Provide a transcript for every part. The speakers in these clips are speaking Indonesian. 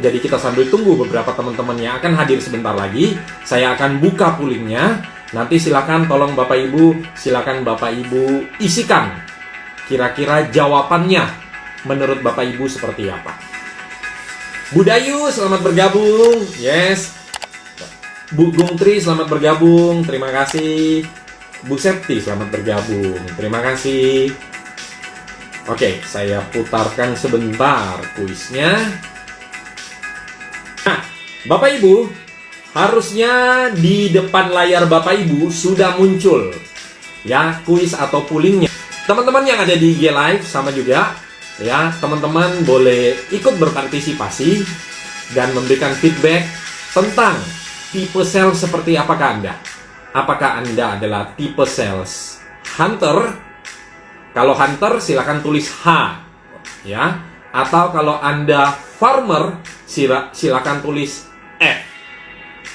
Jadi kita sambil tunggu beberapa teman-teman yang akan hadir sebentar lagi. Saya akan buka poolingnya. Nanti silakan tolong Bapak Ibu, silakan Bapak Ibu isikan kira-kira jawabannya menurut Bapak Ibu seperti apa. Bu Dayu, selamat bergabung. Yes. Bu Gungtri, selamat bergabung. Terima kasih. Bu Septi, selamat bergabung. Terima kasih. Oke, saya putarkan sebentar kuisnya. Nah, Bapak Ibu, harusnya di depan layar Bapak Ibu sudah muncul ya kuis atau poolingnya. Teman-teman yang ada di IG Live sama juga ya, teman-teman boleh ikut berpartisipasi dan memberikan feedback tentang tipe sales seperti apakah Anda. Apakah Anda adalah tipe sales hunter? Kalau hunter silakan tulis H ya. Atau kalau Anda farmer silakan tulis F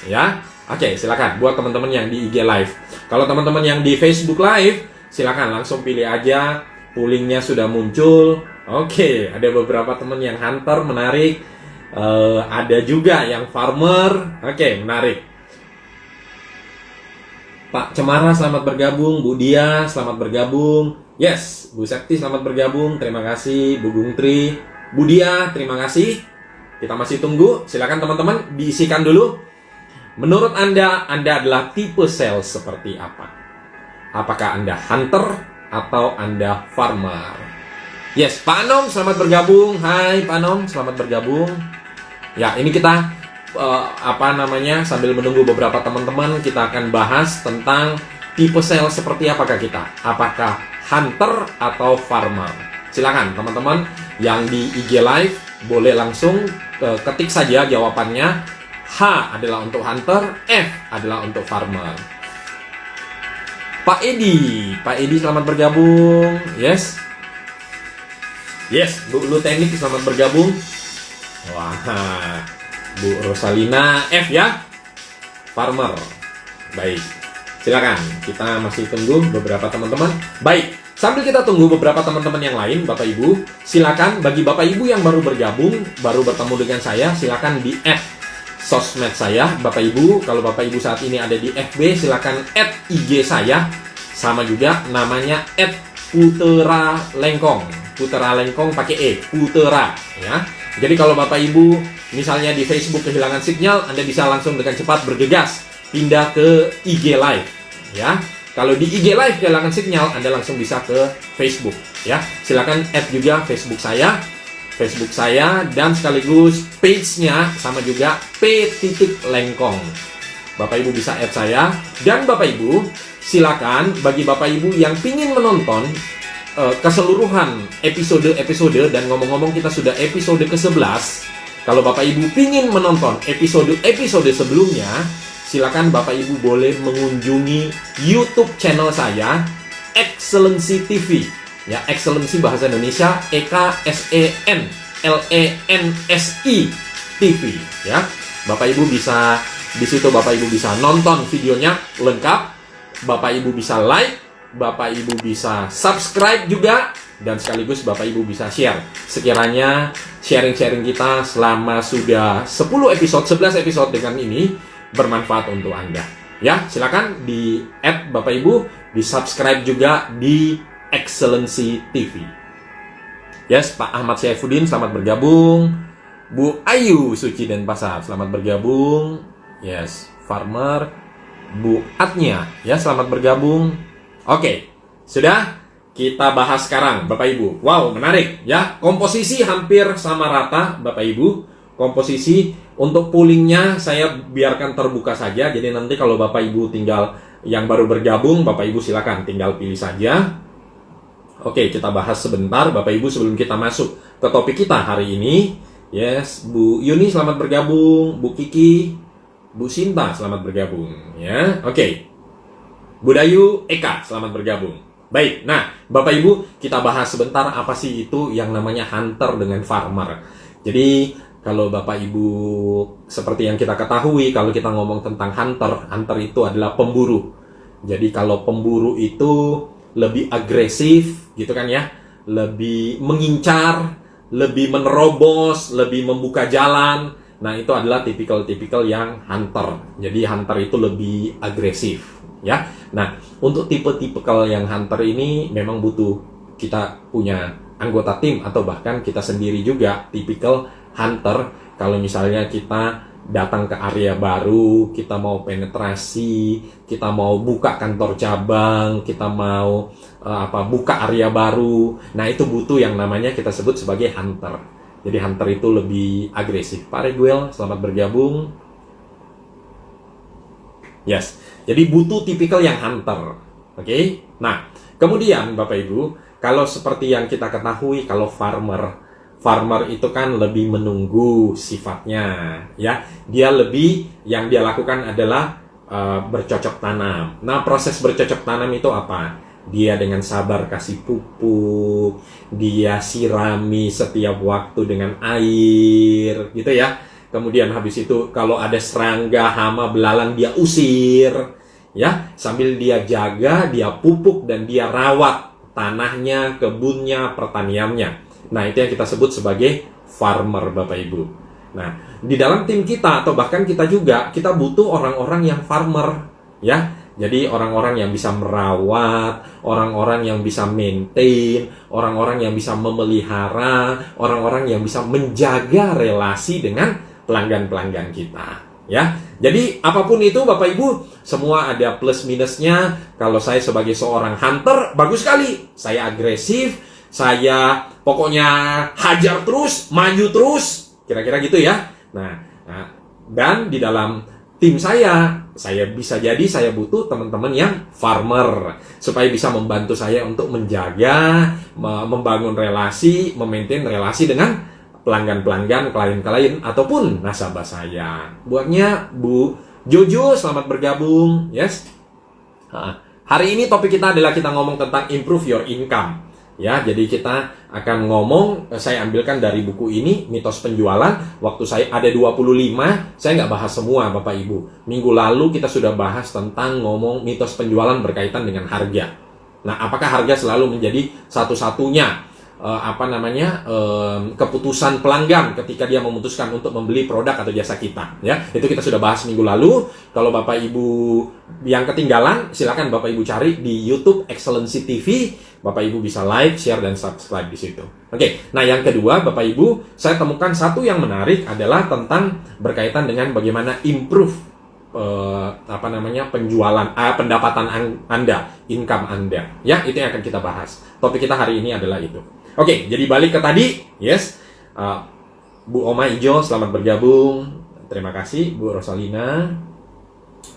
ya. Oke, silakan buat teman-teman yang di IG Live. Kalau teman-teman yang di Facebook Live silakan langsung pilih aja, poolingnya sudah muncul. Oke, ada beberapa teman yang hunter, menarik. Ada juga yang farmer. Oke, menarik. Pak Cemara selamat bergabung, Bu Dia selamat bergabung. Yes, Bu Sekti selamat bergabung. Terima kasih, Bu Gungtri, Bu Dia, terima kasih. Kita masih tunggu. Silakan teman-teman diisikan dulu. Menurut Anda adalah tipe sales seperti apa? Apakah Anda hunter atau Anda farmer? Yes, Pak Anom selamat bergabung. Hai Pak Anom, selamat bergabung. Ya, ini kita sambil menunggu beberapa teman-teman, kita akan bahas tentang tipe sales seperti apakah kita. Apakah hunter atau farmer? Silakan teman-teman yang di IG Live boleh langsung ketik saja jawabannya. H adalah untuk hunter, F adalah untuk farmer. Pak Edi selamat bergabung. Yes, Bu Lu Teknik selamat bergabung. Wah, Bu Rosalina F ya, farmer. Baik, silakan. Kita masih tunggu beberapa teman-teman. Baik, sambil kita tunggu beberapa teman-teman yang lain, Bapak Ibu, silakan bagi Bapak Ibu yang baru bergabung, baru bertemu dengan saya, silakan di add sosmed saya, Bapak Ibu. Kalau Bapak Ibu saat ini ada di FB, silakan add IG saya, sama juga namanya @Putera Lengkong. Putera Lengkong pakai E, Putera ya. Jadi kalau Bapak Ibu misalnya di Facebook kehilangan sinyal, Anda bisa langsung dengan cepat bergegas pindah ke IG Live ya. Kalau di IG Live kehilangan sinyal, Anda langsung bisa ke Facebook ya. Silakan add juga Facebook saya dan sekaligus page-nya sama juga P.Lengkong. Bapak Ibu bisa add saya. Dan Bapak Ibu silakan bagi Bapak Ibu yang pingin menonton keseluruhan episode dan ngomong-ngomong kita sudah episode ke-11. Kalau Bapak Ibu pingin menonton episode sebelumnya, silakan Bapak Ibu boleh mengunjungi YouTube channel saya Excellency TV. Ya, Excellency bahasa Indonesia EKSENLENSI TV ya. Bapak Ibu bisa di situ, Bapak Ibu bisa nonton videonya lengkap, Bapak Ibu bisa like, Bapak Ibu bisa subscribe juga, dan sekaligus Bapak Ibu bisa share. Sekiranya sharing-sharing kita selama sudah 11 episode dengan ini bermanfaat untuk Anda. Ya, silakan di add Bapak Ibu, di subscribe juga di Excellency TV. Yes, Pak Ahmad Syaifuddin selamat bergabung. Bu Ayu Suci Denpasar selamat bergabung. Yes, farmer. Bu Atnya ya selamat bergabung. Oke, sudah kita bahas sekarang Bapak Ibu. Wow, menarik ya. Komposisi hampir sama rata Bapak Ibu. Komposisi untuk poolingnya saya biarkan terbuka saja. Jadi nanti kalau Bapak Ibu tinggal yang baru bergabung, Bapak Ibu silakan tinggal pilih saja. Oke, kita bahas sebentar Bapak Ibu sebelum kita masuk ke topik kita hari ini. Yes, Bu Yuni selamat bergabung, Bu Kiki, Bu Sinta selamat bergabung ya. Oke. Bu Dayu Eka selamat bergabung. Baik, nah Bapak Ibu kita bahas sebentar apa sih itu yang namanya hunter dengan farmer. Jadi kalau Bapak Ibu seperti yang kita ketahui, kalau kita ngomong tentang hunter itu adalah pemburu. Jadi kalau pemburu itu lebih agresif gitu kan ya, lebih mengincar, lebih menerobos, lebih membuka jalan. Nah, itu adalah tipikal-tipikal yang hunter. Jadi hunter itu lebih agresif, ya. Nah, untuk tipe-tipikal yang hunter ini memang butuh kita punya anggota tim atau bahkan kita sendiri juga tipikal hunter. Kalau misalnya kita datang ke area baru, kita mau penetrasi, kita mau buka kantor cabang, kita mau buka area baru. Nah, itu butuh yang namanya kita sebut sebagai hunter. Jadi hunter itu lebih agresif. Pak Reguel, selamat bergabung. Yes. Jadi butuh tipikal yang hunter. Oke. Nah, kemudian Bapak Ibu, kalau seperti yang kita ketahui, kalau farmer itu kan lebih menunggu sifatnya, ya. Dia lebih, yang dia lakukan adalah bercocok tanam. Nah, proses bercocok tanam itu apa? Dia dengan sabar kasih pupuk, dia sirami setiap waktu dengan air, gitu ya. Kemudian habis itu kalau ada serangga, hama, belalang dia usir, ya. Sambil dia jaga, dia pupuk dan dia rawat tanahnya, kebunnya, pertaniannya. Nah, itu yang kita sebut sebagai farmer, Bapak Ibu. Nah, di dalam tim kita atau bahkan kita juga, kita butuh orang-orang yang farmer, ya. Jadi orang-orang yang bisa merawat, orang-orang yang bisa maintain, orang-orang yang bisa memelihara, orang-orang yang bisa menjaga relasi dengan pelanggan-pelanggan kita, ya. Jadi apapun itu Bapak Ibu, semua ada plus minusnya. Kalau saya sebagai seorang hunter, bagus sekali. Saya agresif, saya pokoknya hajar terus, maju terus, kira-kira gitu ya. Nah, dan di dalam tim saya bisa jadi saya butuh teman-teman yang farmer supaya bisa membantu saya untuk menjaga, membangun relasi, memaintain relasi dengan pelanggan-pelanggan, klien-klien ataupun nasabah saya. Buatnya Bu Jojo, selamat bergabung. Yes. Hari ini topik kita adalah kita ngomong tentang improve your income. Ya, jadi kita akan ngomong, saya ambilkan dari buku ini, Mitos Penjualan. Waktu saya ada 25, saya nggak bahas semua Bapak Ibu. Minggu lalu kita sudah bahas tentang ngomong mitos penjualan berkaitan dengan harga. Nah, apakah harga selalu menjadi satu-satunya keputusan pelanggan ketika dia memutuskan untuk membeli produk atau jasa kita, ya. Itu kita sudah bahas minggu lalu. Kalau Bapak Ibu yang ketinggalan, silakan Bapak Ibu cari di YouTube Excellency TV. Bapak Ibu bisa like, share dan subscribe di situ. Oke. Nah, yang kedua Bapak Ibu, saya temukan satu yang menarik adalah tentang berkaitan dengan bagaimana improve penjualan, pendapatan Anda, income Anda. Ya, itu yang akan kita bahas. Topik kita hari ini adalah itu. Oke, jadi balik ke tadi, yes. Bu Oma Ijo, selamat bergabung. Terima kasih, Bu Rosalina.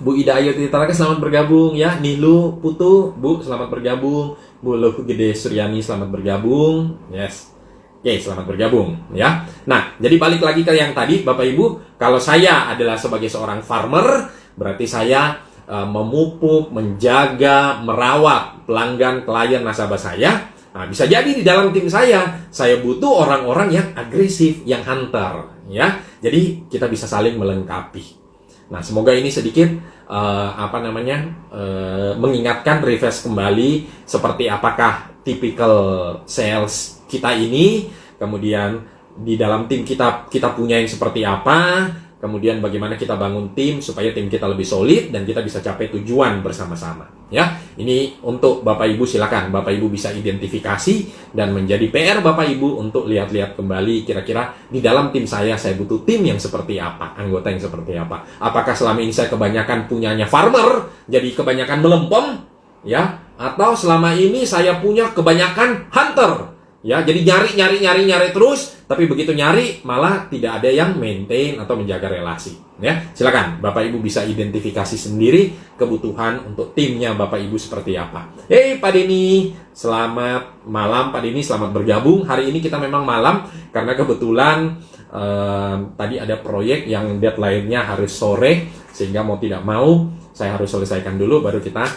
Bu Ida Ayu Titaraka, selamat bergabung, ya. Nihlu Putu, Bu, selamat bergabung. Bu Lohu Gede Suryani, selamat bergabung, yes. Oke, selamat bergabung, ya. Nah, jadi balik lagi ke yang tadi, Bapak Ibu. Kalau saya adalah sebagai seorang farmer, berarti saya memupuk, menjaga, merawat pelanggan, klien, nasabah saya. Nah, bisa jadi di dalam tim saya butuh orang-orang yang agresif, yang hunter, ya. Jadi kita bisa saling melengkapi. Nah, semoga ini sedikit mengingatkan, refresh kembali seperti apakah tipikal sales kita ini, kemudian di dalam tim kita punya yang seperti apa, kemudian bagaimana kita bangun tim supaya tim kita lebih solid dan kita bisa capai tujuan bersama-sama, ya. Ini untuk Bapak Ibu, silakan Bapak Ibu bisa identifikasi dan menjadi PR Bapak Ibu untuk lihat-lihat kembali kira-kira di dalam tim saya butuh tim yang seperti apa, anggota yang seperti apa. Apakah selama ini saya kebanyakan punyanya farmer, jadi kebanyakan melempem, ya, atau selama ini saya punya kebanyakan hunter, ya, jadi nyari terus, tapi begitu nyari malah tidak ada yang maintain atau menjaga relasi, ya. Silakan Bapak Ibu bisa identifikasi sendiri kebutuhan untuk timnya Bapak Ibu seperti apa. Hey Pak Denny, selamat malam Pak Denny, selamat bergabung. Hari ini kita memang malam karena kebetulan tadi ada proyek yang deadline-nya harus sore, sehingga mau tidak mau saya harus selesaikan dulu baru kita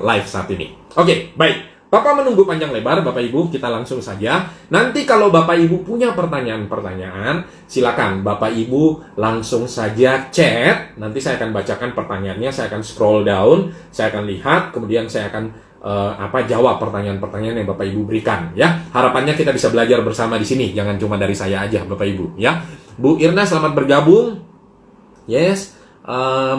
live saat ini. Oke, baik. Bapak menunggu panjang lebar, Bapak Ibu, kita langsung saja. Nanti kalau Bapak Ibu punya pertanyaan-pertanyaan, silakan Bapak Ibu langsung saja chat. Nanti saya akan bacakan pertanyaannya, saya akan scroll down, saya akan lihat, kemudian saya akan jawab pertanyaan-pertanyaan yang Bapak Ibu berikan ya. Harapannya kita bisa belajar bersama di sini, jangan cuma dari saya aja Bapak Ibu ya. Bu Irna selamat bergabung. Yes.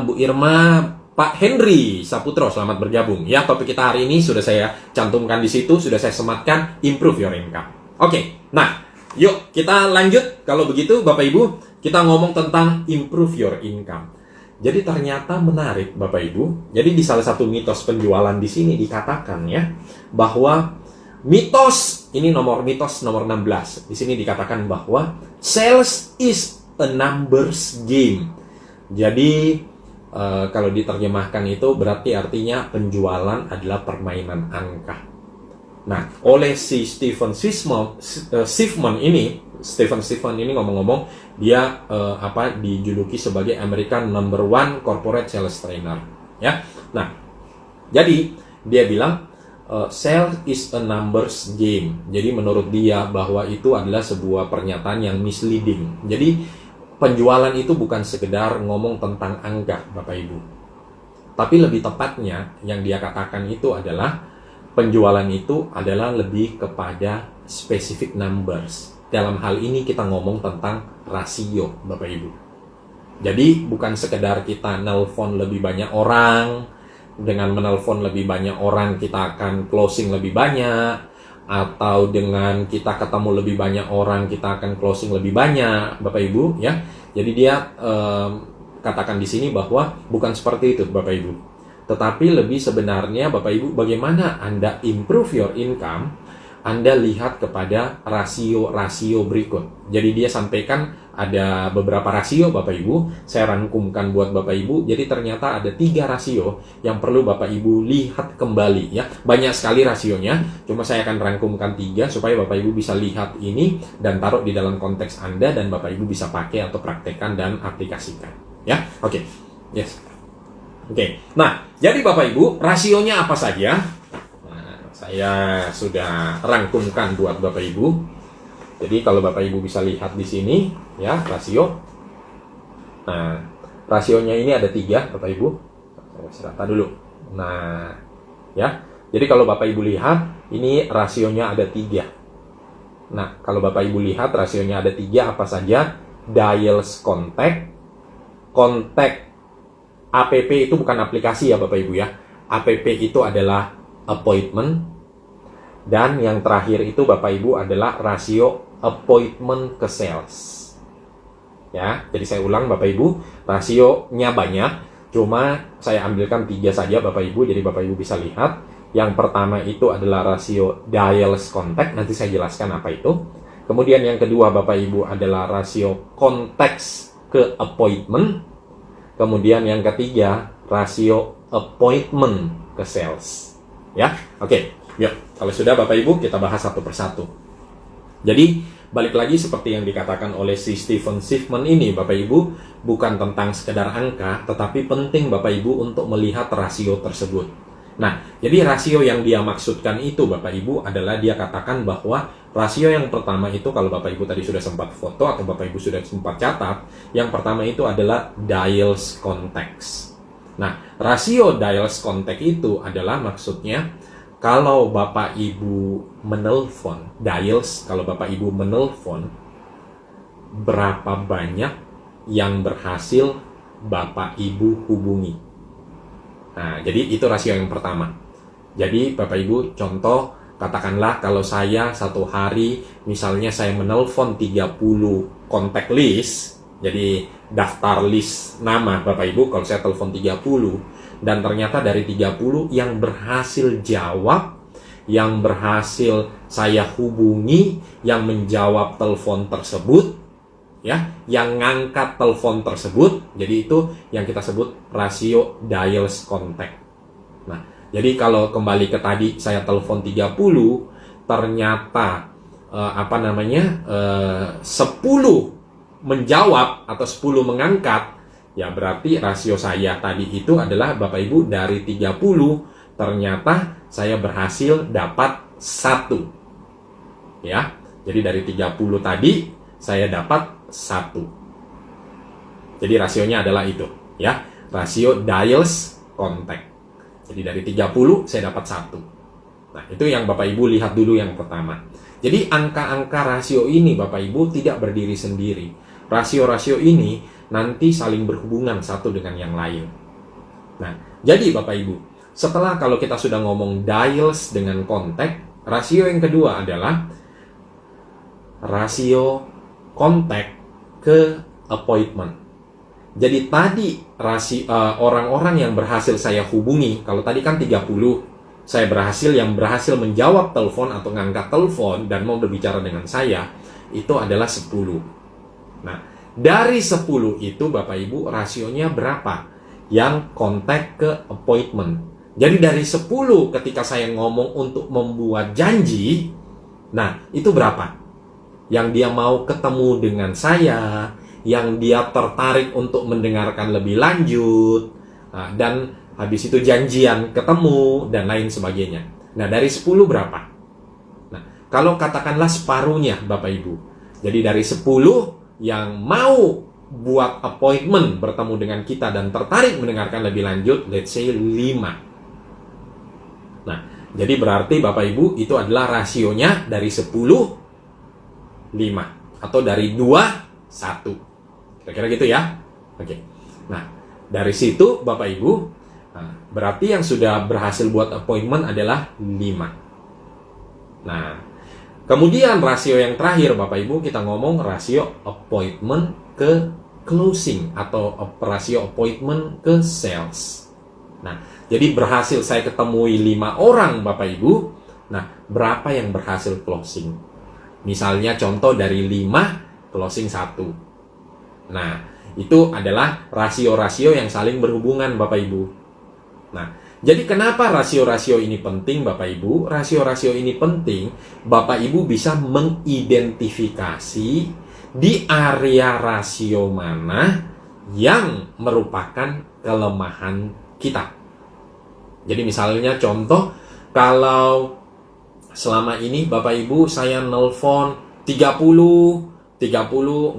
Bu Irma, Pak Henry Saputro selamat bergabung ya. Topik kita hari ini sudah saya cantumkan di situ, sudah saya sematkan, improve your income. Oke. Nah, yuk kita lanjut. Kalau begitu Bapak Ibu, kita ngomong tentang improve your income. Jadi ternyata menarik Bapak Ibu. Jadi di salah satu mitos penjualan di sini dikatakan ya bahwa mitos nomor 16. Di sini dikatakan bahwa sales is a numbers game. Jadi kalau diterjemahkan itu berarti artinya penjualan adalah permainan angka. Nah, oleh si Stephen Schiffman ini ngomong-ngomong, dia dijuluki sebagai American #1 corporate sales trainer ya. Nah, jadi dia bilang sales is a numbers game. Jadi menurut dia bahwa itu adalah sebuah pernyataan yang misleading. Jadi penjualan itu bukan sekedar ngomong tentang angka Bapak Ibu, tapi lebih tepatnya yang dia katakan itu adalah penjualan itu adalah lebih kepada specific numbers. Dalam hal ini kita ngomong tentang rasio, Bapak Ibu. Jadi bukan sekedar kita nelpon lebih banyak orang, dengan menelpon lebih banyak orang kita akan closing lebih banyak, atau dengan kita ketemu lebih banyak orang kita akan closing lebih banyak, Bapak Ibu ya. Jadi dia katakan di sini bahwa bukan seperti itu, Bapak Ibu. Tetapi lebih sebenarnya Bapak Ibu, bagaimana Anda improve your income, Anda lihat kepada rasio-rasio berikut. Jadi dia sampaikan ada beberapa rasio Bapak Ibu, saya rangkumkan buat Bapak Ibu. Jadi ternyata ada 3 rasio yang perlu Bapak Ibu lihat kembali ya. Banyak sekali rasionya, cuma saya akan rangkumkan 3 supaya Bapak Ibu bisa lihat ini dan taruh di dalam konteks Anda dan Bapak Ibu bisa pakai atau praktekkan dan aplikasikan. Ya, oke. Yes. Oke, nah jadi Bapak Ibu, rasionya apa saja? Nah, saya sudah rangkumkan buat Bapak Ibu. Jadi kalau Bapak Ibu bisa lihat di sini, ya rasio. Nah, rasionya ini ada 3, Bapak Ibu. Saya serata dulu. Nah, ya. Jadi kalau Bapak Ibu lihat, ini rasionya ada 3. Nah, kalau Bapak Ibu lihat rasionya ada 3 apa saja? Dials contact, kontak. APP itu bukan aplikasi ya Bapak Ibu ya. APP itu adalah appointment. Dan yang terakhir itu Bapak Ibu adalah rasio appointment ke sales. Ya, jadi saya ulang Bapak Ibu, rasionya banyak. Cuma saya ambilkan 3 saja Bapak Ibu, jadi Bapak Ibu bisa lihat. Yang pertama itu adalah rasio dials contact, nanti saya jelaskan apa itu. Kemudian yang kedua Bapak Ibu adalah rasio contacts ke appointment. Kemudian yang ketiga, rasio appointment ke sales. Ya, oke. Yuk, kalau sudah Bapak Ibu, kita bahas satu persatu. Jadi, balik lagi seperti yang dikatakan oleh si Stephen Schiffman ini, Bapak Ibu, bukan tentang sekedar angka, tetapi penting Bapak Ibu untuk melihat rasio tersebut. Nah, jadi rasio yang dia maksudkan itu Bapak Ibu adalah dia katakan bahwa rasio yang pertama itu, kalau Bapak Ibu tadi sudah sempat foto atau Bapak Ibu sudah sempat catat, yang pertama itu adalah dials contacts. Nah, rasio dials contact itu adalah maksudnya kalau Bapak Ibu menelpon, dials, kalau Bapak Ibu menelpon, berapa banyak yang berhasil Bapak Ibu hubungi. Nah, jadi itu rasio yang pertama. Jadi Bapak Ibu, contoh, katakanlah kalau saya satu hari, misalnya saya menelpon 30 kontak list, jadi daftar list nama Bapak Ibu, kalau saya telepon 30, dan ternyata dari 30 yang berhasil jawab, yang berhasil saya hubungi, yang menjawab telepon tersebut, ya, yang ngangkat telepon tersebut, jadi itu yang kita sebut rasio dials contact. Nah, jadi kalau kembali ke tadi saya telepon 30, ternyata 10 menjawab atau 10 mengangkat, ya berarti rasio saya tadi itu adalah Bapak Ibu dari 30 ternyata saya berhasil dapat 1. Ya. Jadi dari 30 tadi saya dapat 1. Jadi rasionya adalah itu, ya. Rasio dials contact. Jadi dari 30 saya dapat 1. Nah, itu yang Bapak Ibu lihat dulu yang pertama. Jadi angka-angka rasio ini Bapak Ibu tidak berdiri sendiri. Rasio-rasio ini nanti saling berhubungan satu dengan yang lain. Nah, jadi Bapak Ibu, setelah kalau kita sudah ngomong dials dengan kontak, rasio yang kedua adalah rasio kontak ke appointment. Jadi tadi orang-orang yang berhasil saya hubungi, kalau tadi kan 30, saya berhasil menjawab telepon atau ngangkat telepon dan mau berbicara dengan saya, itu adalah 10. Nah, dari 10 itu Bapak Ibu rasionya berapa yang kontak ke appointment? Jadi dari 10 ketika saya ngomong untuk membuat janji, nah itu berapa? Yang dia mau ketemu dengan saya, yang dia tertarik untuk mendengarkan lebih lanjut, dan habis itu janjian ketemu, dan lain sebagainya. Nah, dari 10 berapa? Nah, kalau katakanlah separuhnya, Bapak Ibu. Jadi dari 10 yang mau buat appointment bertemu dengan kita dan tertarik mendengarkan lebih lanjut, let's say 5. Nah, jadi berarti Bapak Ibu itu adalah rasionya dari 10, 5. Atau dari 2, 1. Kira-kira gitu ya? Oke. Nah, dari situ Bapak Ibu, berarti yang sudah berhasil buat appointment adalah 5. Nah, kemudian rasio yang terakhir Bapak Ibu, kita ngomong rasio appointment ke closing atau rasio appointment ke sales. Nah, jadi berhasil saya ketemui 5 orang Bapak Ibu. Nah, berapa yang berhasil closing? Misalnya contoh dari 5 closing 1. Nah, itu adalah rasio-rasio yang saling berhubungan Bapak Ibu. Nah, jadi kenapa rasio-rasio ini penting Bapak Ibu? Rasio-rasio ini penting, Bapak Ibu bisa mengidentifikasi di area rasio mana yang merupakan kelemahan kita. Jadi misalnya contoh, kalau selama ini Bapak Ibu saya nelpon 30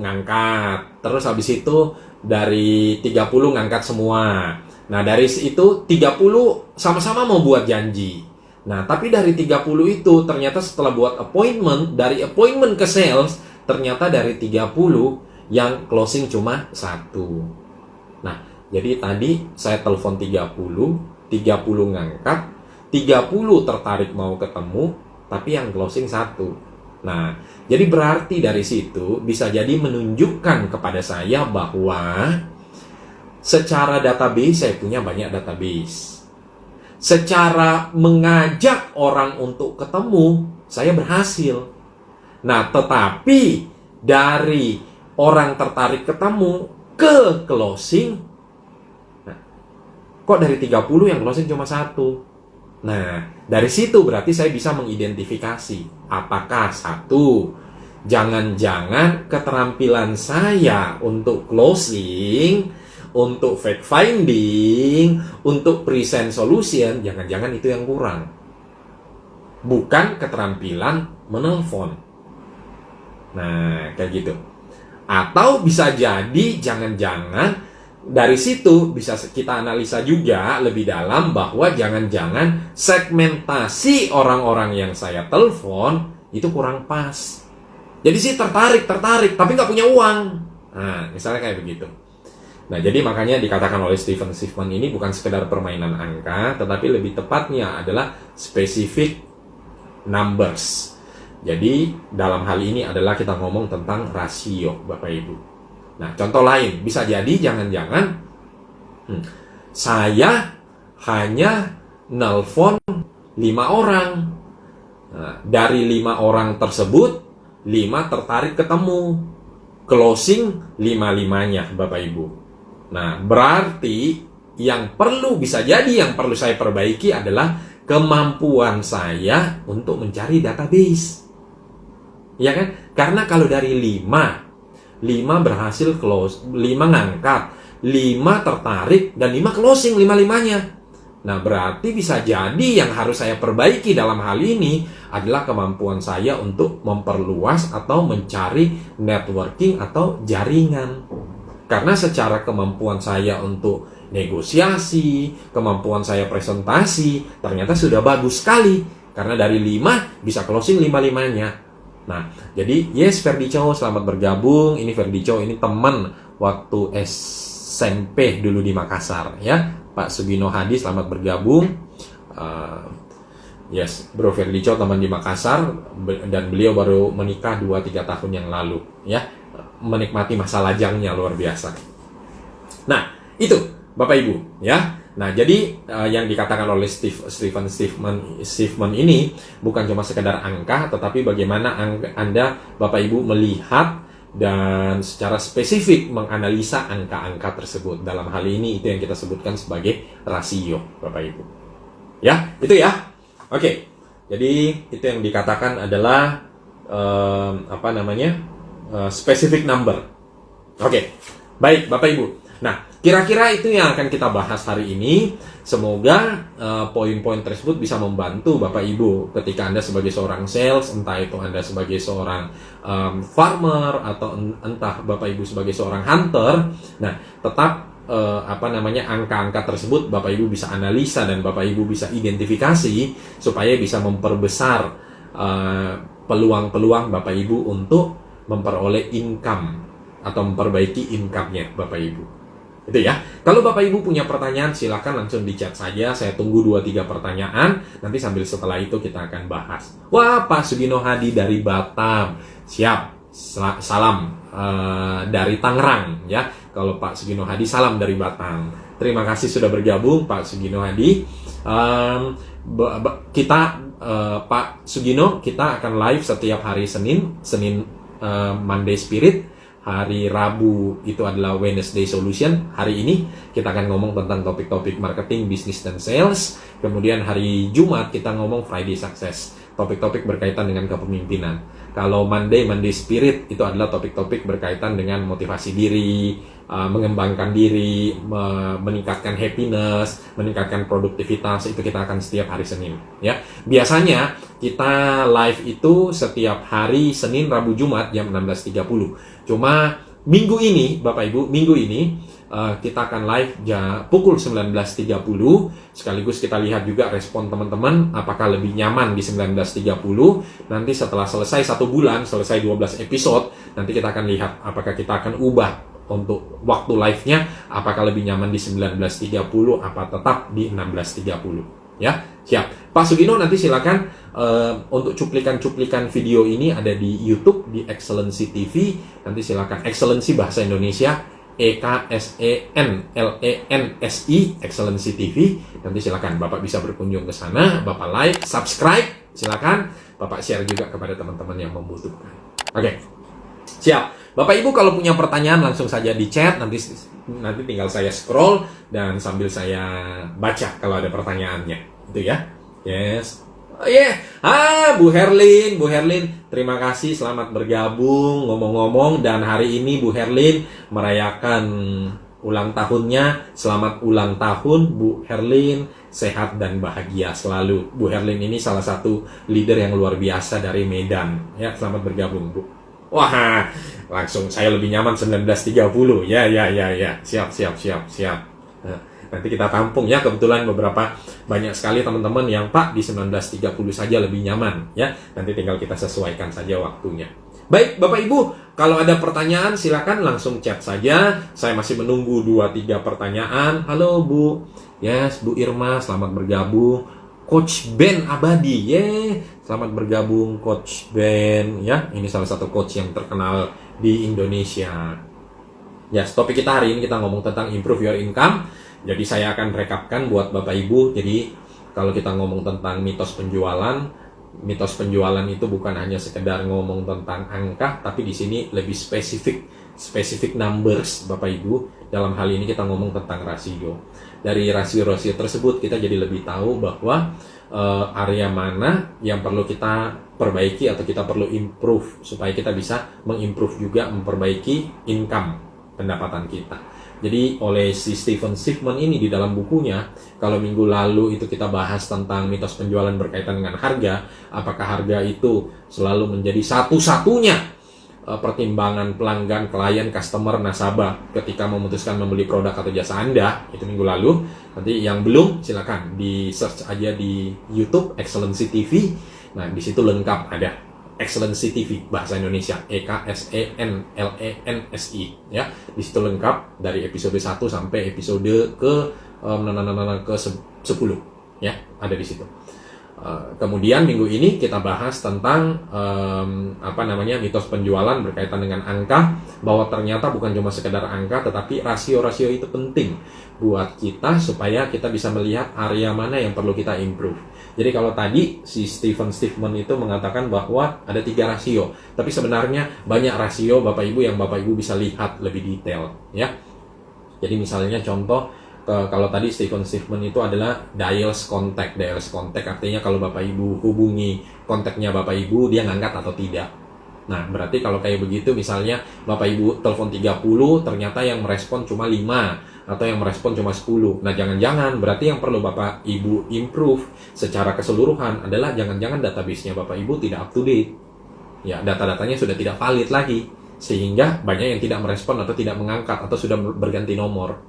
ngangkat. Terus habis itu dari 30 ngangkat semua. Nah, dari itu 30 sama-sama mau buat janji. Nah, tapi dari 30 itu ternyata setelah buat appointment, dari appointment ke sales, ternyata dari 30 yang closing cuma 1. Nah, jadi tadi saya telepon 30 ngangkat, 30 tertarik mau ketemu, tapi yang closing 1. Nah, jadi berarti dari situ bisa jadi menunjukkan kepada saya bahwa secara database saya punya banyak database. Secara mengajak orang untuk ketemu, saya berhasil. Nah, tetapi dari orang tertarik ketemu ke closing, nah, kok dari 30 yang closing cuma 1? Nah, dari situ berarti saya bisa mengidentifikasi apakah 1, jangan-jangan keterampilan saya untuk closing, untuk fact finding, untuk present solution, jangan-jangan itu yang kurang. Bukan keterampilan menelpon. Nah, kayak gitu. Atau bisa jadi jangan-jangan dari situ bisa kita analisa juga lebih dalam bahwa jangan-jangan segmentasi orang-orang yang saya telepon itu kurang pas. Jadi sih tertarik, tapi nggak punya uang. Nah, misalnya kayak begitu. Nah, jadi makanya dikatakan oleh Stephen Schiffman ini bukan sekedar permainan angka, tetapi lebih tepatnya adalah specific numbers. Jadi dalam hal ini adalah kita ngomong tentang rasio, Bapak Ibu. Nah, contoh lain, bisa jadi jangan-jangan saya hanya nelpon 5 orang. Nah, dari 5 orang tersebut, 5 tertarik ketemu. Closing 5-5-nya, Bapak Ibu. Nah, berarti yang perlu saya perbaiki adalah kemampuan saya untuk mencari database. Ya kan? Karena kalau dari 5 berhasil close, 5 ngangkat, 5 tertarik, dan 5 closing, 5-5-nya. Nah, berarti bisa jadi yang harus saya perbaiki dalam hal ini adalah kemampuan saya untuk memperluas atau mencari networking atau jaringan. Karena secara kemampuan saya untuk negosiasi, kemampuan saya presentasi, ternyata sudah bagus sekali. Karena dari 5 bisa closing 5-5-nya. Nah, jadi yes Ferdico selamat bergabung. Ini Ferdico, ini teman waktu SMP dulu di Makassar ya. Pak Sugino Hadi selamat bergabung. Yes, Bro Ferdico teman di Makassar dan beliau baru menikah 2-3 tahun yang lalu ya. Menikmati masa lajangnya luar biasa. Nah, itu Bapak Ibu ya. Nah, jadi yang dikatakan oleh Stephen Stiefman ini bukan cuma sekedar angka, tetapi bagaimana Anda, Bapak Ibu, melihat dan secara spesifik menganalisa angka-angka tersebut. Dalam hal ini itu yang kita sebutkan sebagai rasio, Bapak Ibu. Ya, itu ya. Oke, jadi itu yang dikatakan adalah specific number. Oke, baik Bapak Ibu. Nah, kira-kira itu yang akan kita bahas hari ini. Semoga poin-poin tersebut bisa membantu Bapak Ibu ketika Anda sebagai seorang sales, entah itu Anda sebagai seorang farmer atau entah Bapak Ibu sebagai seorang hunter. Nah, tetap angka-angka tersebut Bapak Ibu bisa analisa dan Bapak Ibu bisa identifikasi supaya bisa memperbesar peluang-peluang Bapak Ibu untuk memperoleh income atau memperbaiki income-nya Bapak Ibu. Itu ya. Kalau Bapak Ibu punya pertanyaan silakan langsung di chat saja. Saya tunggu 2-3 pertanyaan. Nanti sambil setelah itu kita akan bahas. Wah, Pak Sugino Hadi dari Batam. Siap. Salam dari Tangerang ya. Kalau Pak Sugino Hadi salam dari Batam. Terima kasih sudah bergabung Pak Sugino Hadi. Pak Sugino, kita akan live setiap hari Senin Monday Spirit. Hari Rabu itu adalah Wednesday Solution. Hari ini kita akan ngomong tentang topik-topik marketing, bisnis, dan sales. Kemudian hari Jumat kita ngomong Friday Success. Topik-topik berkaitan dengan kepemimpinan. Kalau Monday Spirit itu adalah topik-topik berkaitan dengan motivasi diri, mengembangkan diri, meningkatkan happiness, meningkatkan produktivitas. Itu kita akan setiap hari Senin ya. Biasanya kita live itu setiap hari Senin, Rabu, Jumat jam 16.30. Cuma minggu ini Bapak Ibu, kita akan live pukul 19.30. Sekaligus kita lihat juga respon teman-teman apakah lebih nyaman di 19.30. Nanti setelah selesai 1 bulan, selesai 12 episode, nanti kita akan lihat apakah kita akan ubah untuk waktu live-nya, apakah lebih nyaman di 19.30 apa tetap di 16.30 ya. Siap. Pak Sugino nanti silakan untuk cuplikan-cuplikan video ini ada di YouTube di Excellency TV. Nanti silakan Excellency bahasa Indonesia EKSENLENSI Excellency TV. Nanti silakan Bapak bisa berkunjung ke sana, Bapak like, subscribe, silakan Bapak share juga kepada teman-teman yang membutuhkan. Oke. Siap. Bapak Ibu kalau punya pertanyaan langsung saja di chat, nanti tinggal saya scroll dan sambil saya baca kalau ada pertanyaannya. Itu ya. Yes. Oh yeah. Bu Herlin, terima kasih selamat bergabung. Ngomong-ngomong, dan hari ini Bu Herlin merayakan ulang tahunnya. Selamat ulang tahun Bu Herlin, sehat dan bahagia selalu. Bu Herlin ini salah satu leader yang luar biasa dari Medan. Ya, selamat bergabung Bu. Wah, langsung saya lebih nyaman 19.30. Ya. Siap. Nah, nanti kita tampung ya, kebetulan banyak sekali teman-teman yang Pak di 19.30 saja lebih nyaman ya. Nanti tinggal kita sesuaikan saja waktunya. Baik Bapak Ibu, kalau ada pertanyaan silakan langsung chat saja. Saya masih menunggu 2-3 pertanyaan. Halo Bu. Yes, Bu Irma selamat bergabung. Coach Ben Abadi, selamat bergabung Coach Ben ya. Ini salah satu coach yang terkenal di Indonesia. Ya, topik kita hari ini kita ngomong tentang improve your income. Jadi saya akan rekapkan buat Bapak Ibu. Jadi kalau kita ngomong tentang mitos penjualan itu bukan hanya sekedar ngomong tentang angka, tapi di sini lebih specific numbers Bapak Ibu. Dalam hal ini kita ngomong tentang rasio. Dari rasio-rasio tersebut kita jadi lebih tahu bahwa area mana yang perlu kita perbaiki atau kita perlu improve supaya kita bisa mengimprove juga memperbaiki income pendapatan kita. Jadi oleh si Stephen Stiefman ini di dalam bukunya, kalau minggu lalu itu kita bahas tentang mitos penjualan berkaitan dengan harga, apakah harga itu selalu menjadi satu-satunya pertimbangan pelanggan, klien, customer, nasabah ketika memutuskan membeli produk atau jasa Anda, itu minggu lalu. Nanti yang belum, silakan di search aja di YouTube Excellency TV. Nah, di situ lengkap ada Excellency TV bahasa Indonesia, EKSENLENSI ya. Di situ lengkap dari episode 1 sampai episode ke 10 ya, ada di situ. Kemudian minggu ini kita bahas tentang mitos penjualan berkaitan dengan angka, bahwa ternyata bukan cuma sekedar angka, tetapi rasio-rasio itu penting buat kita supaya kita bisa melihat area mana yang perlu kita improve. Jadi kalau tadi si Stephen itu mengatakan bahwa ada 3 rasio, tapi sebenarnya banyak rasio Bapak Ibu yang Bapak Ibu bisa lihat lebih detail ya. Jadi misalnya contoh, kalau tadi Stephen itu adalah dials contact artinya kalau Bapak Ibu hubungi kontaknya Bapak Ibu, dia ngangkat atau tidak. Nah, berarti kalau kayak begitu misalnya Bapak Ibu telepon 30, ternyata yang merespon cuma 5 atau yang merespon cuma 10. Nah, jangan-jangan berarti yang perlu Bapak Ibu improve secara keseluruhan adalah jangan-jangan database-nya Bapak Ibu tidak up to date. Ya, data-datanya sudah tidak valid lagi, sehingga banyak yang tidak merespon atau tidak mengangkat atau sudah berganti nomor.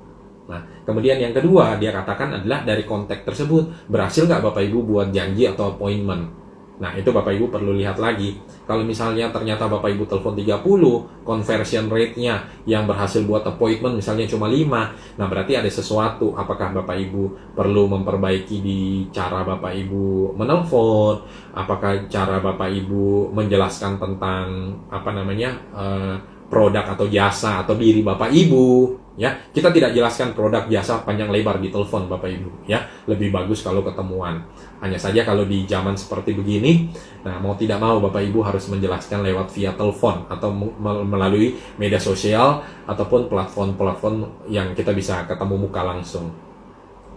Nah, kemudian yang kedua dia katakan adalah dari kontak tersebut berhasil nggak Bapak Ibu buat janji atau appointment. Nah, itu Bapak Ibu perlu lihat lagi. Kalau misalnya ternyata Bapak Ibu telepon 30, conversion rate-nya yang berhasil buat appointment misalnya cuma 5, nah berarti ada sesuatu. Apakah Bapak Ibu perlu memperbaiki di cara Bapak Ibu menelpon? Apakah cara Bapak Ibu menjelaskan tentang produk atau jasa atau diri Bapak Ibu ya. Kita tidak jelaskan produk jasa panjang lebar di telepon Bapak Ibu ya. Lebih bagus kalau ketemuan. Hanya saja kalau di zaman seperti begini, nah mau tidak mau Bapak Ibu harus menjelaskan lewat via telepon atau melalui media sosial ataupun platform-platform yang kita bisa ketemu muka langsung.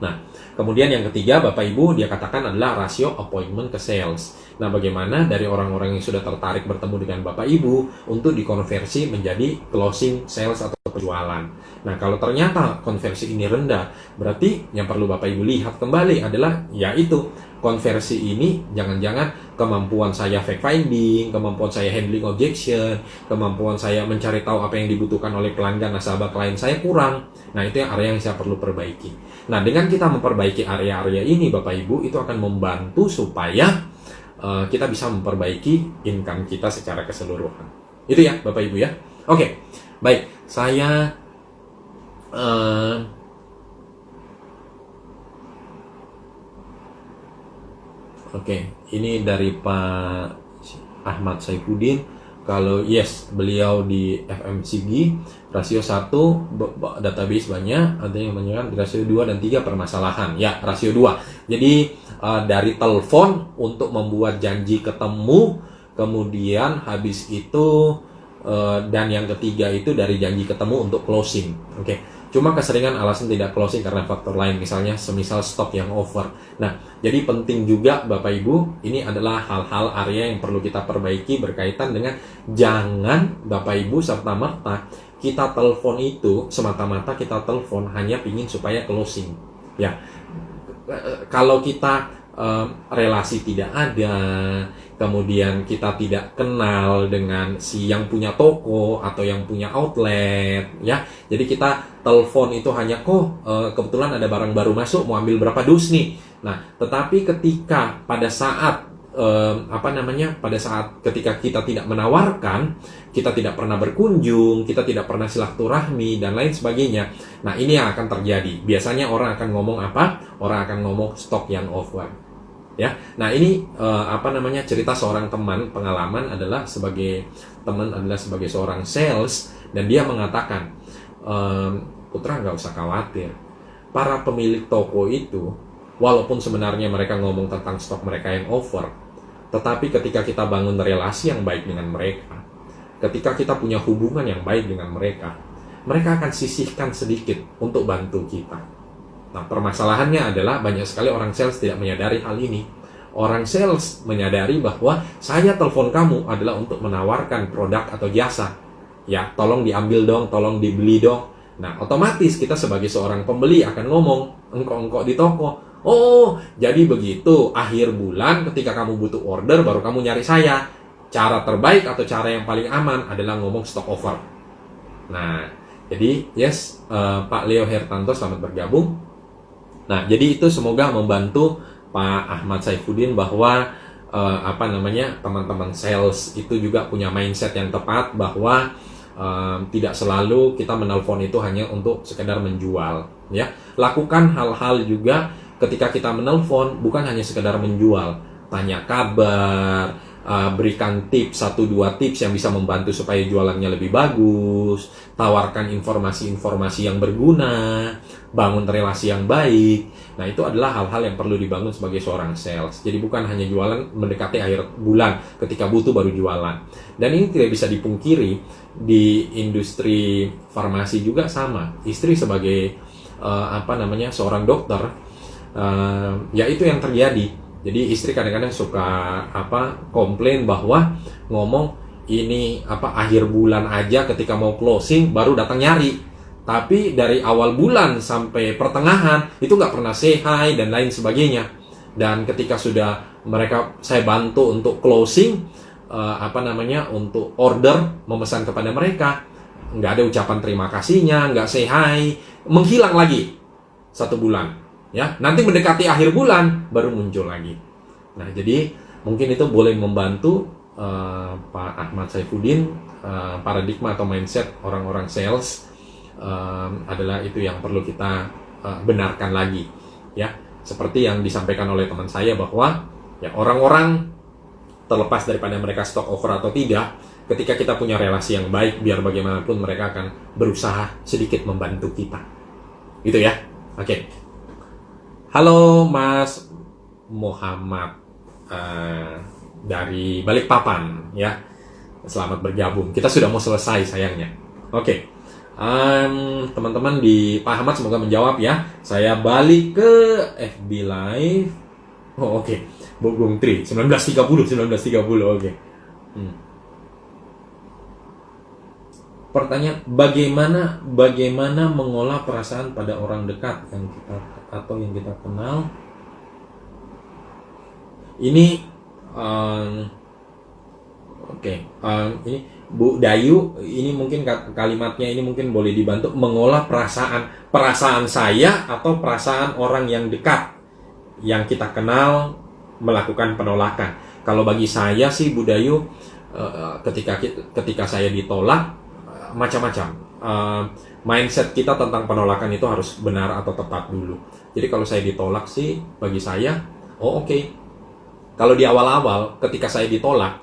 Nah, kemudian yang ketiga Bapak Ibu dia katakan adalah rasio appointment ke sales. Nah, bagaimana dari orang-orang yang sudah tertarik bertemu dengan Bapak Ibu untuk dikonversi menjadi closing sales atau penjualan. Nah, kalau ternyata konversi ini rendah, berarti yang perlu Bapak Ibu lihat kembali adalah yaitu konversi ini jangan-jangan kemampuan saya fact finding, kemampuan saya handling objection, kemampuan saya mencari tahu apa yang dibutuhkan oleh pelanggan, nasabah, klien saya kurang. Nah, itu yang area yang saya perlu perbaiki. Nah, dengan kita memperbaiki area-area ini Bapak Ibu, itu akan membantu supaya kita bisa memperbaiki income kita secara keseluruhan. Itu ya Bapak Ibu ya. Oke, baik. Saya ini dari Pak Ahmad Saifuddin. Kalau yes, beliau di FMCG, rasio 1 database banyak, ada yang menunjukkan rasio 2 dan 3 permasalahan. Ya, rasio 2. Jadi dari telepon untuk membuat janji ketemu, kemudian habis itu dan yang ketiga itu dari janji ketemu untuk closing. Cuma keseringan alasan tidak closing karena faktor lain, misalnya semisal stok yang over. Nah, jadi penting juga Bapak Ibu, ini adalah hal-hal area yang perlu kita perbaiki berkaitan dengan jangan Bapak Ibu serta-merta kita telepon itu semata-mata kita telepon hanya pingin supaya closing. Ya, kalau kita relasi tidak ada, kemudian kita tidak kenal dengan si yang punya toko atau yang punya outlet ya, jadi kita telepon itu hanya kebetulan ada barang baru masuk, mau ambil berapa dus nih. Nah, tetapi ketika pada saat ketika kita tidak menawarkan, kita tidak pernah berkunjung, kita tidak pernah silaturahmi dan lain sebagainya. Nah, ini yang akan terjadi. Biasanya orang akan ngomong apa? Orang akan ngomong stok yang over. Ya. Nah, ini cerita seorang teman, pengalaman adalah sebagai seorang sales, dan dia mengatakan, Putra nggak usah khawatir. Para pemilik toko itu walaupun sebenarnya mereka ngomong tentang stok mereka yang over, tetapi ketika kita bangun relasi yang baik dengan mereka, ketika kita punya hubungan yang baik dengan mereka, mereka akan sisihkan sedikit untuk bantu kita. Nah, permasalahannya adalah banyak sekali orang sales tidak menyadari hal ini. Orang sales menyadari bahwa saya telepon kamu adalah untuk menawarkan produk atau jasa. Ya, tolong diambil dong, tolong dibeli dong. Nah, otomatis kita sebagai seorang pembeli akan ngomong, engkau di toko, oh, jadi begitu, akhir bulan ketika kamu butuh order baru kamu nyari saya. cara terbaik atau cara yang paling aman adalah ngomong stock offer. Nah, jadi yes, Pak Leo Hertanto selamat bergabung. Nah, jadi itu semoga membantu Pak Ahmad Saifuddin bahwa teman-teman sales itu juga punya mindset yang tepat bahwa tidak selalu kita menelpon itu hanya untuk sekedar menjual, ya. Lakukan hal-hal juga ketika kita menelpon, bukan hanya sekedar menjual, tanya kabar, berikan tips, 1-2 tips yang bisa membantu supaya jualannya lebih bagus, tawarkan informasi-informasi yang berguna, bangun relasi yang baik. Nah, itu adalah hal-hal yang perlu dibangun sebagai seorang sales. Jadi bukan hanya jualan mendekati akhir bulan, ketika butuh baru jualan. Dan ini tidak bisa dipungkiri, di industri farmasi juga sama. Istri sebagai seorang dokter, ya itu yang terjadi. Jadi istri kadang-kadang suka komplain bahwa ngomong ini akhir bulan aja ketika mau closing baru datang nyari. Tapi dari awal bulan sampai pertengahan itu nggak pernah say hi dan lain sebagainya. Dan ketika sudah saya bantu untuk closing, untuk order, memesan kepada mereka, nggak ada ucapan terima kasihnya, nggak say hi, menghilang lagi 1 bulan. Ya, nanti mendekati akhir bulan baru muncul lagi. Nah, jadi mungkin itu boleh membantu Pak Ahmad Saifuddin, paradigma atau mindset orang-orang sales adalah itu yang perlu kita benarkan lagi, ya. Seperti yang disampaikan oleh teman saya bahwa ya orang-orang terlepas daripada mereka stock offer atau tidak, ketika kita punya relasi yang baik, biar bagaimanapun mereka akan berusaha sedikit membantu kita. Gitu ya. Oke. Halo Mas Muhammad dari Balikpapan, ya. Selamat bergabung. Kita sudah mau selesai sayangnya. Oke. Teman-teman di Pak Ahmad semoga menjawab ya. Saya balik ke FB Live. Oh oke. Bogong Tri 1930 oke. Pertanyaan, bagaimana mengolah perasaan pada orang dekat yang kita kenal? Ini ini Bu Dayu, ini mungkin kalimatnya ini mungkin boleh dibantu, mengolah perasaan saya atau perasaan orang yang dekat yang kita kenal melakukan penolakan. Kalau bagi saya sih Bu Dayu, ketika saya ditolak, macam-macam. Mindset kita tentang penolakan itu harus benar atau tepat dulu. Jadi kalau saya ditolak sih, bagi saya, oke. Kalau di awal-awal, ketika saya ditolak,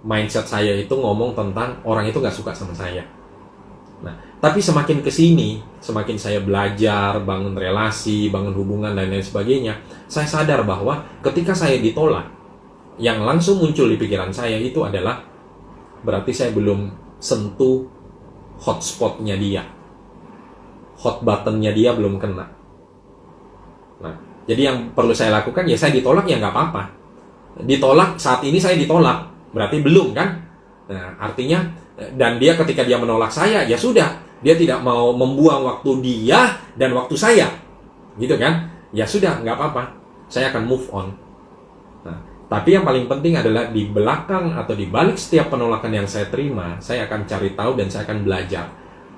mindset saya itu ngomong tentang orang itu nggak suka sama saya. Nah, tapi semakin kesini, semakin saya belajar, bangun relasi, bangun hubungan, dan lain sebagainya, saya sadar bahwa ketika saya ditolak, yang langsung muncul di pikiran saya itu adalah berarti saya belum sentuh hotspotnya dia, hot buttonnya dia belum kena. Nah, jadi yang perlu saya lakukan ya saya ditolak ya nggak apa-apa. Ditolak saat ini saya ditolak, berarti belum kan? Nah, artinya dan dia ketika dia menolak saya ya sudah, dia tidak mau membuang waktu dia dan waktu saya, gitu kan? Ya sudah, nggak apa-apa, saya akan move on. Nah, tapi yang paling penting adalah di belakang atau di balik setiap penolakan yang saya terima, saya akan cari tahu dan saya akan belajar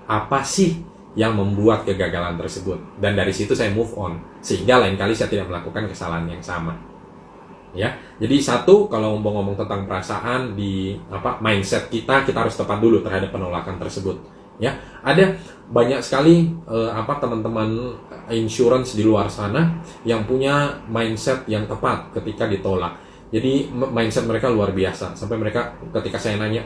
apa sih yang membuat kegagalan tersebut, dan dari situ saya move on sehingga lain kali saya tidak melakukan kesalahan yang sama. Ya, jadi satu, kalau ngomong tentang perasaan di mindset kita harus tepat dulu terhadap penolakan tersebut. Ya, ada banyak sekali teman-teman insurance di luar sana yang punya mindset yang tepat ketika ditolak. Jadi mindset mereka luar biasa, sampai mereka ketika saya nanya,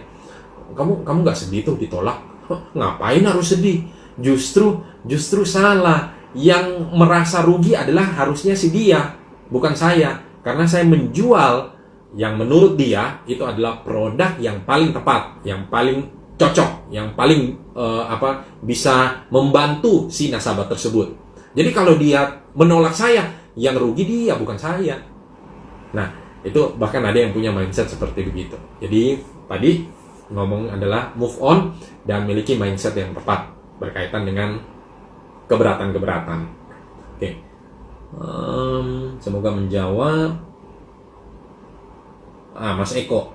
kamu nggak sedih tuh ditolak? Ngapain harus sedih? Justru salah. Yang merasa rugi adalah harusnya si dia, bukan saya. Karena saya menjual yang menurut dia itu adalah produk yang paling tepat, yang paling cocok, yang paling bisa membantu si nasabah tersebut. Jadi kalau dia menolak saya, yang rugi dia, bukan saya. Nah, itu bahkan ada yang punya mindset seperti begitu. Jadi tadi ngomong adalah move on dan miliki mindset yang tepat berkaitan dengan keberatan-keberatan. Oke. Semoga menjawab. Mas Eko.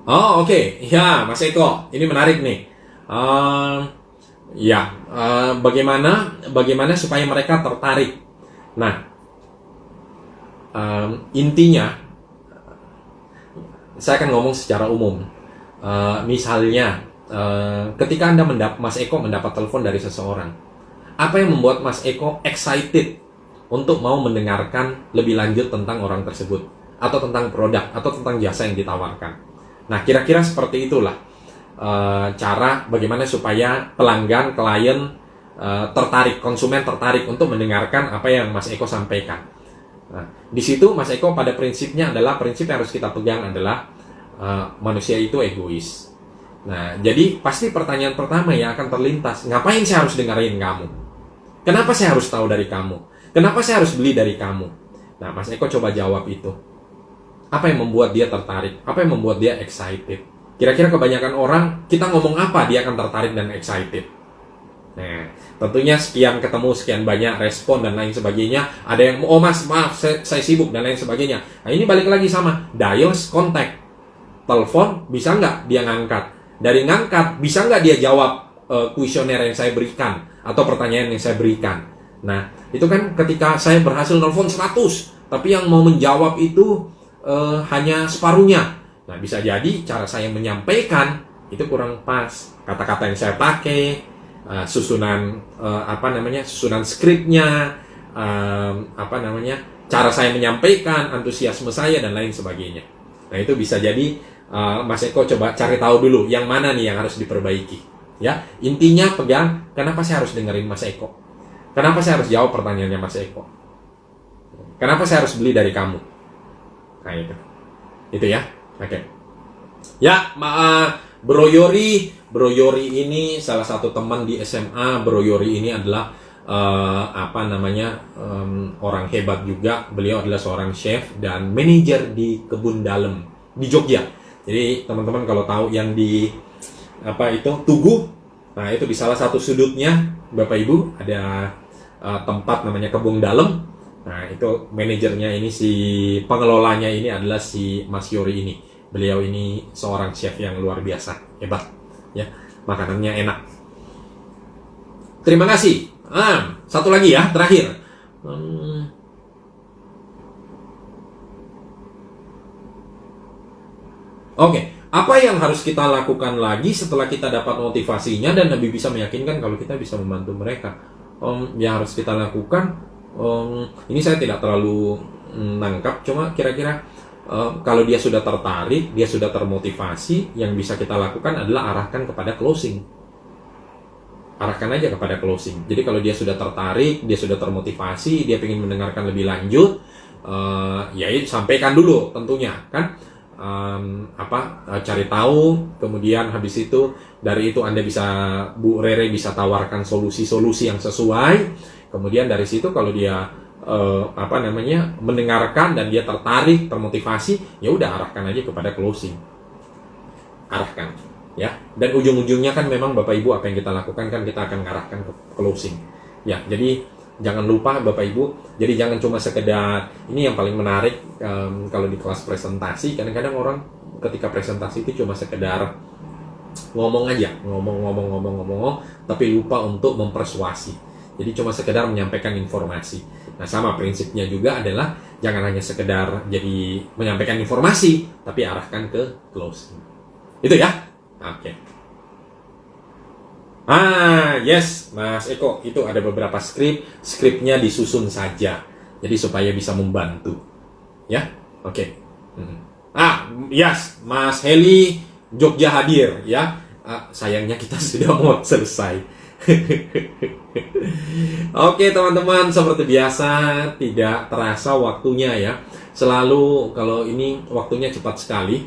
Oh, oke. Ya, Mas Eko, ini menarik nih. Bagaimana supaya mereka tertarik? Nah, intinya saya akan ngomong secara umum. Misalnya, ketika Mas Eko mendapat telepon dari seseorang, apa yang membuat Mas Eko excited untuk mau mendengarkan lebih lanjut tentang orang tersebut, atau tentang produk, atau tentang jasa yang ditawarkan? Nah, kira-kira seperti itulah cara bagaimana supaya pelanggan, klien tertarik, konsumen tertarik untuk mendengarkan apa yang Mas Eko sampaikan. Nah, di situ Mas Eko pada prinsipnya adalah, prinsip yang harus kita pegang adalah manusia itu egois. Nah, jadi pasti pertanyaan pertama yang akan terlintas, ngapain saya harus dengerin kamu? Kenapa saya harus tahu dari kamu? Kenapa saya harus beli dari kamu? Nah, Mas Eko coba jawab itu. Apa yang membuat dia tertarik? Apa yang membuat dia excited? Kira-kira kebanyakan orang, kita ngomong apa dia akan tertarik dan excited? Nah, tentunya sekian ketemu, sekian banyak respon dan lain sebagainya. Ada yang, oh mas, maaf, saya sibuk dan lain sebagainya. Nah, ini balik lagi sama, dials contact. Telepon, bisa nggak dia ngangkat? Dari ngangkat, bisa nggak dia jawab kuesioner yang saya berikan? Atau pertanyaan yang saya berikan? Nah, itu kan ketika saya berhasil nelfon 100, tapi yang mau menjawab itu hanya separuhnya. Nah, bisa jadi cara saya menyampaikan itu kurang pas. Kata-kata yang saya pakai, susunan susunan skripnya, cara saya menyampaikan, antusiasme saya dan lain sebagainya. Nah, itu bisa jadi Mas Eko coba cari tahu dulu yang mana nih yang harus diperbaiki. Ya, intinya pegang, kenapa saya harus dengerin Mas Eko? Kenapa saya harus jawab pertanyaannya Mas Eko? Kenapa saya harus beli dari kamu? Nah, itu ya. Oke. Ya, Bro Yori ini salah satu teman di SMA. Bro Yori ini adalah orang hebat juga. Beliau adalah seorang chef dan manajer di Kebun Dalem di Jogja. Jadi teman-teman kalau tahu yang di Tugu, nah itu di salah satu sudutnya Bapak Ibu ada tempat namanya Kebun Dalem. Nah, itu manajernya ini, si pengelolanya ini adalah si Mas Yori ini. Beliau ini seorang chef yang luar biasa, hebat. Ya, makanannya enak. Terima kasih. Satu lagi ya, terakhir. Oke, apa yang harus kita lakukan lagi setelah kita dapat motivasinya dan lebih bisa meyakinkan kalau kita bisa membantu mereka? Yang harus kita lakukan, ini saya tidak terlalu nangkap, cuma kira-kira kalau dia sudah tertarik, dia sudah termotivasi, yang bisa kita lakukan adalah arahkan kepada closing. Arahkan aja kepada closing. Jadi kalau dia sudah tertarik, dia sudah termotivasi, dia ingin mendengarkan lebih lanjut, ya sampaikan dulu tentunya kan. Cari tahu, kemudian habis itu dari itu Anda bisa, Bu Rere bisa tawarkan solusi-solusi yang sesuai. Kemudian dari situ kalau dia mendengarkan dan dia tertarik, termotivasi, ya udah arahkan aja kepada closing. Arahkan, ya. Dan ujung-ujungnya kan memang Bapak Ibu apa yang kita lakukan kan kita akan mengarahkan ke closing. Ya, jadi jangan lupa Bapak Ibu, jadi jangan cuma sekedar, ini yang paling menarik kalau di kelas presentasi, kadang-kadang orang ketika presentasi itu cuma sekedar ngomong aja, ngomong, tapi lupa untuk mempersuasi. Jadi cuma sekedar menyampaikan informasi. Nah, sama prinsipnya juga adalah jangan hanya sekedar jadi menyampaikan informasi, tapi arahkan ke closing. Itu ya? Oke. Yes, Mas Eko, itu ada beberapa skripnya disusun saja. Jadi supaya bisa membantu. Ya? Oke. Yes, Mas Heli Jogja hadir ya. Sayangnya kita sudah mau selesai. Oke teman-teman, seperti biasa tidak terasa waktunya ya. Selalu kalau ini waktunya cepat sekali.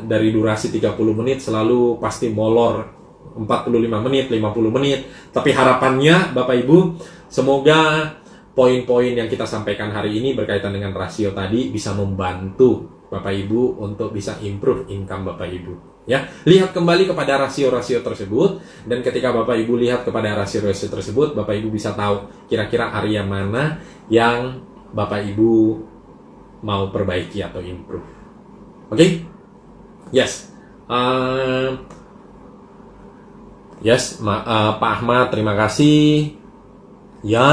Dari durasi 30 menit selalu pasti molor 45 menit, 50 menit. Tapi harapannya Bapak Ibu, semoga poin-poin yang kita sampaikan hari ini berkaitan dengan rasio tadi bisa membantu Bapak Ibu untuk bisa improve income Bapak Ibu. Ya, lihat kembali kepada rasio-rasio tersebut, dan ketika Bapak Ibu lihat kepada rasio-rasio tersebut, Bapak Ibu bisa tahu kira-kira area mana yang Bapak Ibu mau perbaiki atau improve. Oke? Yes. Yes, Pak Ahmad, terima kasih. Ya,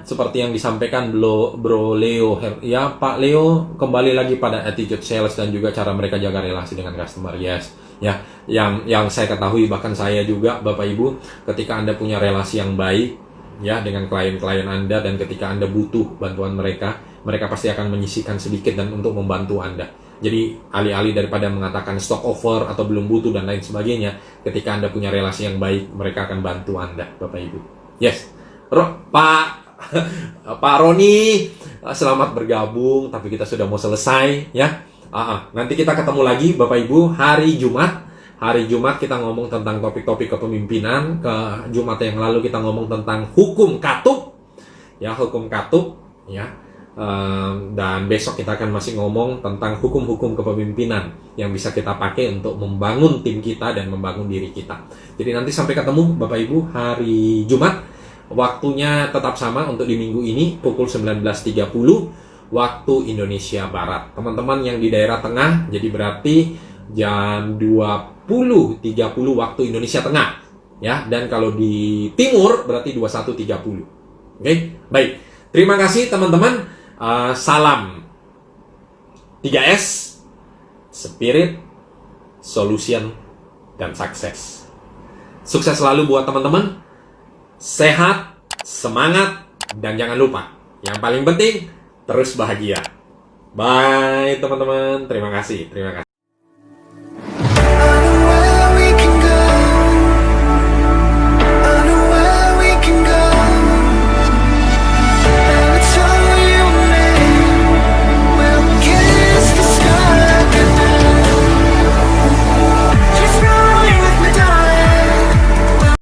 seperti yang disampaikan Bro Leo. Ya, Pak Leo, kembali lagi pada attitude sales dan juga cara mereka jaga relasi dengan customer. Yes. Ya, yang saya ketahui, bahkan saya juga, Bapak Ibu, ketika Anda punya relasi yang baik ya dengan klien-klien Anda, dan ketika Anda butuh bantuan mereka pasti akan menyisihkan sedikit dan untuk membantu Anda. Jadi alih-alih daripada mengatakan stock over atau belum butuh dan lain sebagainya, ketika Anda punya relasi yang baik, mereka akan bantu Anda, Bapak Ibu. Yes. Pak Pak Roni, selamat bergabung, tapi kita sudah mau selesai ya. Nanti kita ketemu lagi Bapak Ibu hari Jumat. Hari Jumat kita ngomong tentang topik-topik kepemimpinan. Ke Jumat yang lalu kita ngomong tentang hukum katup. Ya, hukum katup ya. Dan besok kita akan masih ngomong tentang hukum-hukum kepemimpinan yang bisa kita pakai untuk membangun tim kita dan membangun diri kita. Jadi nanti sampai ketemu Bapak Ibu hari Jumat. Waktunya tetap sama untuk di minggu ini pukul 19.30 waktu Indonesia Barat. Teman-teman yang di daerah tengah, jadi berarti jam 20.30 waktu Indonesia Tengah ya, dan kalau di timur berarti 21.30. Oke, baik. Terima kasih teman-teman. Salam 3S, Spirit, Solution, dan Sukses. Sukses selalu buat teman-teman. Sehat, semangat, dan jangan lupa, yang paling penting, terus bahagia. Bye teman-teman, terima kasih.